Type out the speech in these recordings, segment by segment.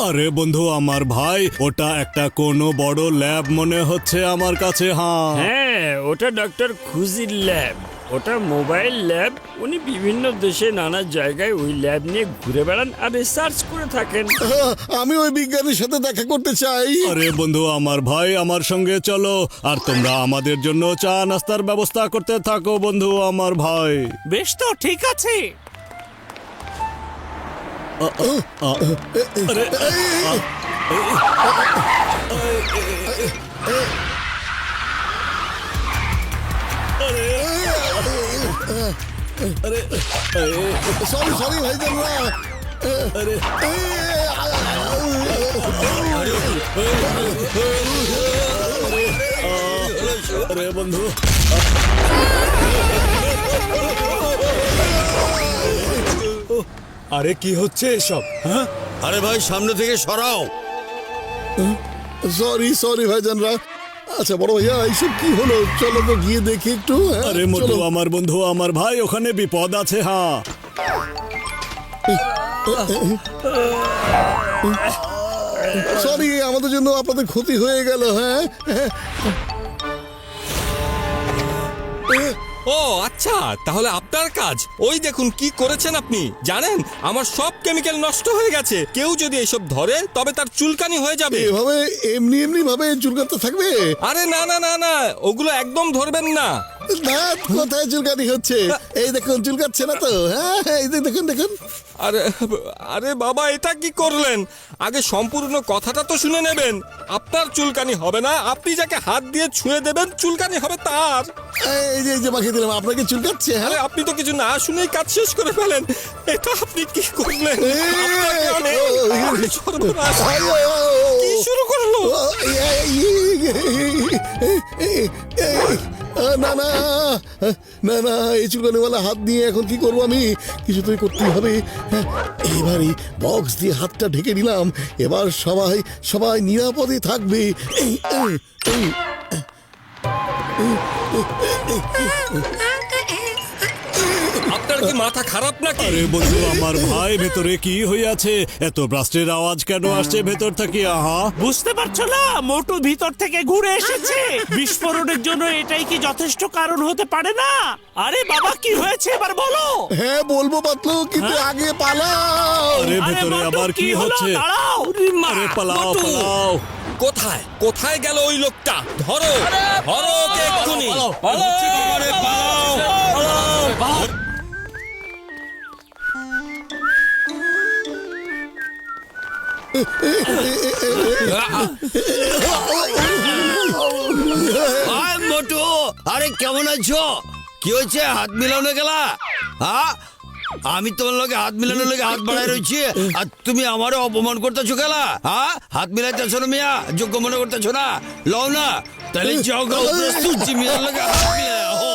আরে বন্ধু আমার ভাই, ওটা একটা কোনো বড় ল্যাব মনে হচ্ছে আমার কাছে। হ্যাঁ, ওটা ডক্টর খুজির ল্যাব। ওটা মোবাইল ল্যাব। উনি বিভিন্ন দেশে নানা জায়গায় ওই ল্যাব নিয়ে ঘুরে বেড়ান আর রিসার্চ করে থাকেন। আমি ওই বিজ্ঞানীর সাথে দেখা করতে চাই। আরে বন্ধু আমার ভাই, আমার সঙ্গে চলো, আর তোমরা আমাদের জন্য চা নাস্তার ব্যবস্থা করতে থাকো বন্ধু আমার ভাই। বেশ, তো ঠিক আছে। সরি সরি ভাইজানরা। আরে বন্ধু, আরে কি হচ্ছে এসব? আরে ভাই, সামনে থেকে সরাও। সরি সরি ভাইজানরা। আচ্ছা বড় ভাইয়া, এইসব কি হলো? চলো তো গিয়ে দেখি একটু। আরে মধু আমার বন্ধু আমার ভাই, ওখানে বিপদ আছে। সরি, আমাদের জন্য আপনাদের ক্ষতি হয়ে গেল। হ্যাঁ, ও আচ্ছা, তাহলে আপনার কাজ। ওই দেখুন কি করেছেন আপনি। জানেন, আমার সব কেমিক্যাল নষ্ট হয়ে গেছে। কেউ যদি এসব ধরে তবে তার চুলকানি হয়ে যাবে। এভাবে এমনি এমনি ভাবে চুলকাতে থাকবে? আরে না না না না, ওগুলো একদম ধরবেন না। না, কোথায় চুলকানি হচ্ছে? এই দেখুন, চুলকাচ্ছে না তো? হ্যাঁ, এই দেখুন দেখুন। আরে আরে বাবা, এটা কি করলেন? আগে সম্পূর্ণ কথাটা তো শুনে নেবেন। আপনার চুলকানি হবে না, আপনি যাকে হাত দিয়ে ছুঁয়ে দেবেন চুলকানি হবে তার। এই যে মাখিয়ে দিলাম, আপনাকে চুলকাচ্ছে? আরে হ্যাঁ, আপনি তো কিছু না শুনেই কাজ শেষ করে ফেলেন। এটা আপনি কি করলেন? আপনাকে আরে সর্বনাশ! কি শুরু করলো? না না না না, এই চুলকানিওয়ালা হাত নিয়ে এখন কি করবো আমি? কিছুতেই করতেই হবে। এবারে বক্স দিয়ে হাতটা ঢেকে নিলাম। এবার সবাই সবাই নিরাপদে থাকবে। আপনার কি মাথা খারাপ নাকি? আরে বন্ধু আমার ভাই, ভেতরে কি হইয়াছে? এত ব্লাস্টের আওয়াজ কেন আসছে ভেতর থেকে? বুঝতে পারছো না? মোটু ভিতর থেকে ঘুরে এসেছে। বিস্ফোরণের জন্য এটাই কি যথেষ্ট কারণ হতে পারে না? আরে বাবা, কি হয়েছে এবার বলো। হ্যাঁ বলবো পাতলু, কিন্তু আগে পালাও। আরে ভেতরে মোটু, আবার কি হলো? হচ্ছে? দাঁড়াও। আরে পালাও মোটু! পালাও। কোথায় কোথায় গেল ওই লোকটা? ধরো ধরো ওকে এক্ষুনি। আরে পালাও! মোটু, আরে কেমন আছো? কি হয়েছে? হাত মিলানো গেলা? হ্যাঁ, আমি তোমার লগে হাত মিলানোর লগে হাত বাড়াই রয়েছি, আর তুমি আমারও অপমান করতেছো গেলা? হ্যাঁ, হাত মিলাইতেছো না মিয়া? যোগ্য মনে করতেছো না? লও না, তাহলে যাও গা সুচি মিয়ার লগে হাত মিলাও।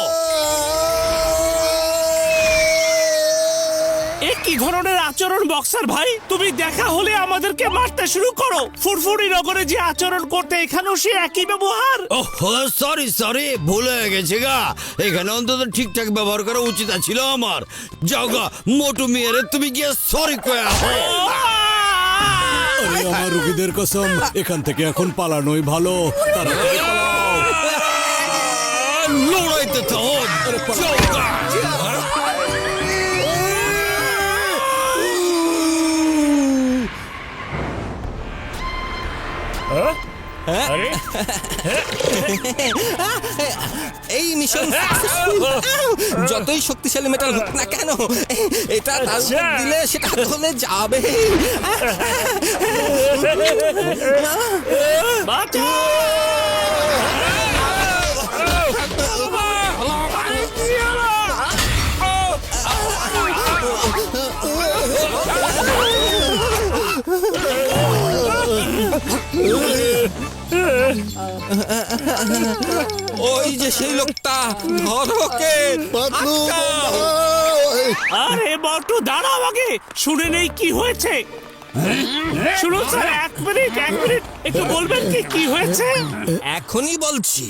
এ কি ধরনের আচরণ বক্সার ভাই? তুমি দেখা হলে আমাদেরকে মারতে শুরু করো। ফুরফুরি নগরে যে আচরণ করতে, এখানেও সে একই ব্যবহার। ওহো, সরি সরি, ভুল হয়ে গেছে গা। এখানে অন্তত ঠিকঠাক ব্যবহার করা উচিত ছিল আমার। যাও গা মোটু মিয়ারে, তুমি গিয়ে সরি কয়া। আরে আমার রুগীদের কসম, এখান থেকে এখন পালানোই ভালো। তাড়াতাড়ি পালাও। লড়াইতে তো যাও গা। এই মিশন যতই শক্তিশালী মেটাল হোক না কেন, এটা তার উপর দিলে সেটা গলে যাবে। ওই যে সেই লোকটা, ধরো ওকে। পাতলু, আরে বটু, দাঁড়াও, আগে শুনে নেই কি হয়েছে। শুনুন স্যার, এক মিনিট একটু বলবেন কি কি হয়েছে? এখনই বলছি।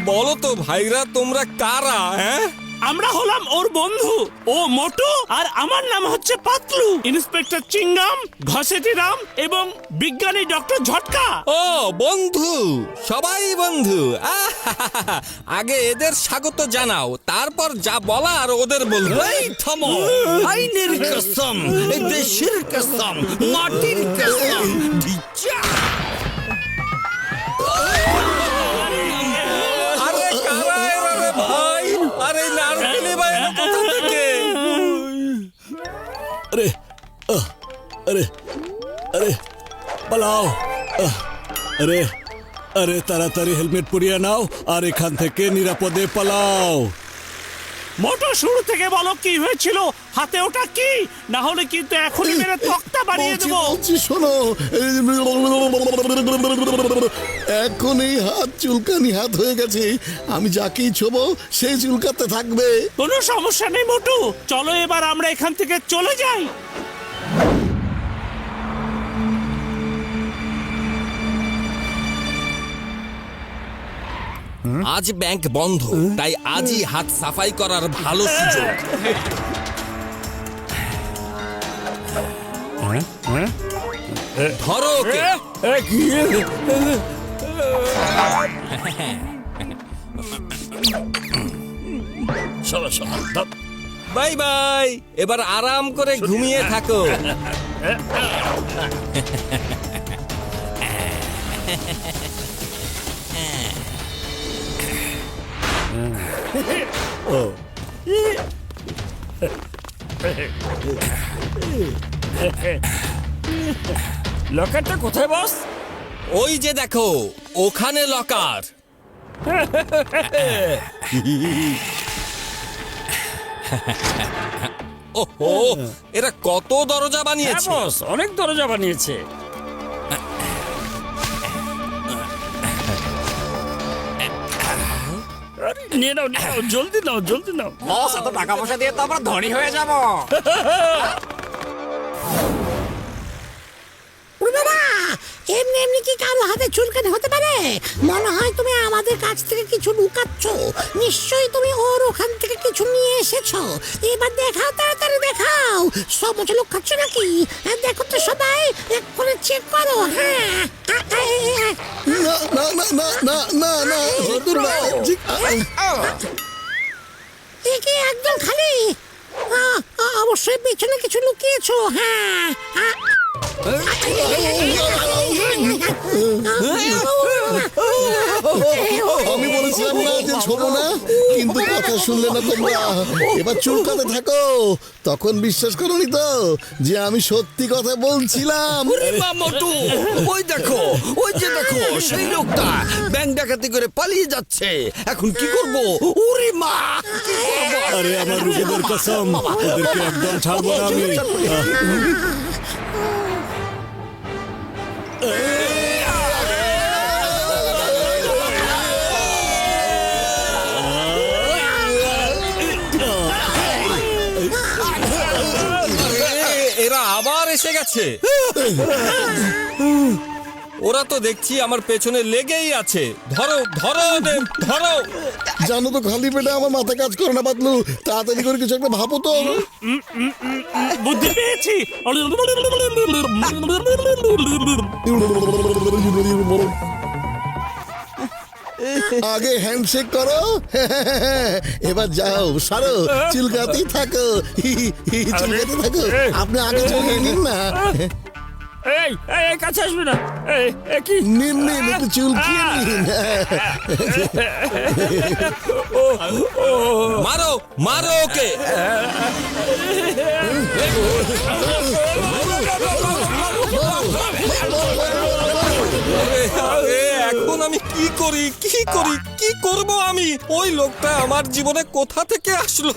বলো তো ভাইরা তোমরা কারা? হ্যাঁ, আমরা হলাম ওর বন্ধু। ও মোটু আর আমার নাম হচ্ছে পাতলু। ইন্সপেক্টর চিংগাম, ঘসেটি রাম এবং বিজ্ঞানী ডক্টর ঝটকা। ও বন্ধু, সবাই বন্ধু। আগে এদের স্বাগত জানাও, তারপর যা বলার ওদের বলবো। এই থামো, আইনের কসম, এই দেশের কসম, মাটির কসম, ধিচ্চা। আরে কারা এরা রে ভাই? আরে নারকেলে ভাই কোথা থেকে? আরে আরে আরে পালাও! আরে আরে তাড়াতাড়ি হেলমেট পরিয়ে নাও আর এখান থেকে নিরাপদে পালাও। মোটু শুরু থেকে বলো কি হয়েছিল, হাতে ওটা কি? না হলে কিন্তু এখনই মেরে তক্তা বানিয়ে বলছি, দেবো। বলছি, শোনো, এখন এই হাত চুলকানি হাত হয়ে গেছে। আমি যাকেই ছোবো সেই চুলকাতে থাকবে। কোনো সমস্যা নেই মোটু, চলো এবার আমরা এখান থেকে চলে যাই। আজ ব্যাংক বন্ধ, তাই আজই হাত সাফাই করার ভালো সুযোগ। ধরো ওকে। বাই বাই, এবার আরাম করে ঘুমিয়ে থাকো। লকারটা কোথায় বস? ওই যে দেখো, ওখানে লকার। ওহো, এরা কত দরজা হ্যাঁ বানিয়েছে। বস, অনেক দরজা বানিয়েছে। আরে, নিয়ে নাও, নিয়ে নাও, জলদি নাও, জলদি নাও। বস, এত টাকা পয়সা দিয়ে তো আমরা ধনী হয়ে যাব। বাবা, এমনি এমনি কি কারো হাতে চুলকানি হতে পারে? মনে হয় তুমি আমাদের কাছ থেকে কিছু লুকাচ্ছ। নিশ্চয়ই তুমি ওর ওখান থেকে কিছু নিয়ে এসেছো। এবার দেখাও, তাড়াতাড়ি দেখাও। সব মুখে লুকাচ্ছ নাকি? দেখো তো সবাই, এক্ষুনি চেক করো। হ্যাঁ, না না না না না না না, এ কি একদম খালি? অবশ্যই পেছনে কিছু লুকিয়েছো। হ্যাঁ, আমি বলেছিলাম না যে ছোবো না, কিন্তু কথা শুনলে না তোমরা। এবার চুলকাতে থাকো। তখন বিশ্বাস করোনি তো যে আমি সত্যি কথা বলছিলাম। ওরে মা মোটু, ওই দেখো, ওই যে দেখো, সেই লোকটা ব্যাংক ডাকাতি করে পালিয়ে যাচ্ছে। এখন কি করব? ওরে মা, কি করব? আরে আমার রুগীদের কসম, ওদেরকে একদম ছাড়বো না আমি। এরা আবার এসে গেছে। ওরা তো দেখছি আমার পেছনে লেগেই আছে। ধরো ধরো ওদের, ধরো। জানো তো, খালি পেটে আমার মাথা কাজ করে না পাতলু। তাড়াতাড়ি করে কিছু একটা ভাবো তো। বুদ্ধি পেয়েছি। আগে হ্যান্ডশেক করো। এবার যাও, সারো, চুলকাতেই থাকো, চুলকাতে থাকো। আপনি আগে চলে নিন না। এই এই কাছে আসবে না। এই কি? নিন নিন, একটু চুলকিয়ে নিন। মারো মারো ওকে। এখন আমি কি করি কি করব আমি? ওই লোকটা আমার জীবনে কোথা থেকে আসলো?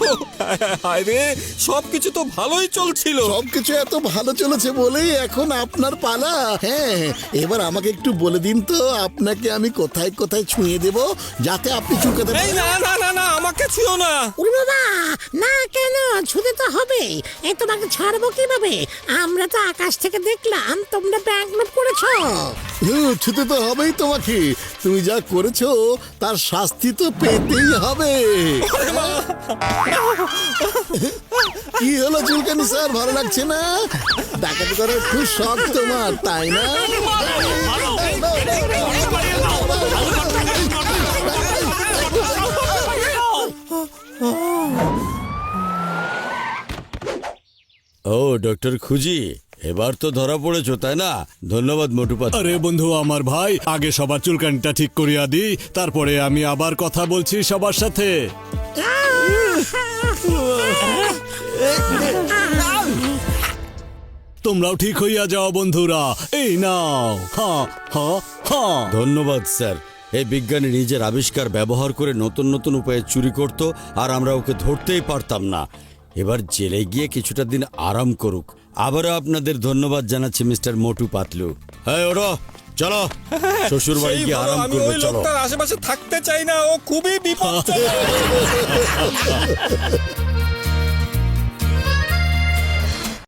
হায় রে, সবকিছু তো ভালোই চলছিল। সবকিছু এত ভালো চলেছে বলেই এখন আপনার পালা। হ্যাঁ, এবার আমাকে একটু বলে দিন তো আপনাকে আমি কোথায় কোথায় ছুঁয়ে দেব যাতে আপনি চুলকাতে এই না না না না, আমাকে ছুঁয়ো না। উরি বাবা, না কেন, ছুতে তো হবে। এই তোমাকে ছাড়বো কিভাবে? আমরা তো আকাশ থেকে দেখলাম তোমরা ব্যাংক নোট করেছো। ছুতে তো হবেই তোমাকে। তুমি যা করেছো তার শাস্তি তো পেতেই হবে। কি হলো চুলকানি স্যার, ভালো লাগছে না? ডাকাতি করার খুব শখ তোমার, তাই না? ও ডক্টর খুজি, এবার তো ধরা পড়েছো তাই না? ধন্যবাদ মোটু পাতলু। আরে বন্ধু আমার ভাই, আগে সবার চুলকানিটা ঠিক করিয়া দিই, তারপরে আমি আবার কথা বলছি সবার সাথে। তোমরাও ঠিক হইয়া যাও বন্ধুরা, এই নাও। হ্যাঁ হ্যাঁ হ্যাঁ। ধন্যবাদ স্যার। এই বিজ্ঞানী নিজের আবিষ্কার ব্যবহার করে নতুন নতুন উপায়ে চুরি করত, আর আমরা ওকে ধরতেই পারতাম না। এবার জেলে গিয়ে কিছুটা দিন আরাম করুক। আবারও আপনাদের ধন্যবাদ জানাচ্ছি মিস্টার মোটু পাতলু। হ্যাঁ ওরা চলো, শ্বশুর বাড়ি সেই গিয়ে বলো, আরাম আমি করবে, ওই চলো। লোকটার আশেপাশে থাকতে চাই না, ও খুবই বিপদ।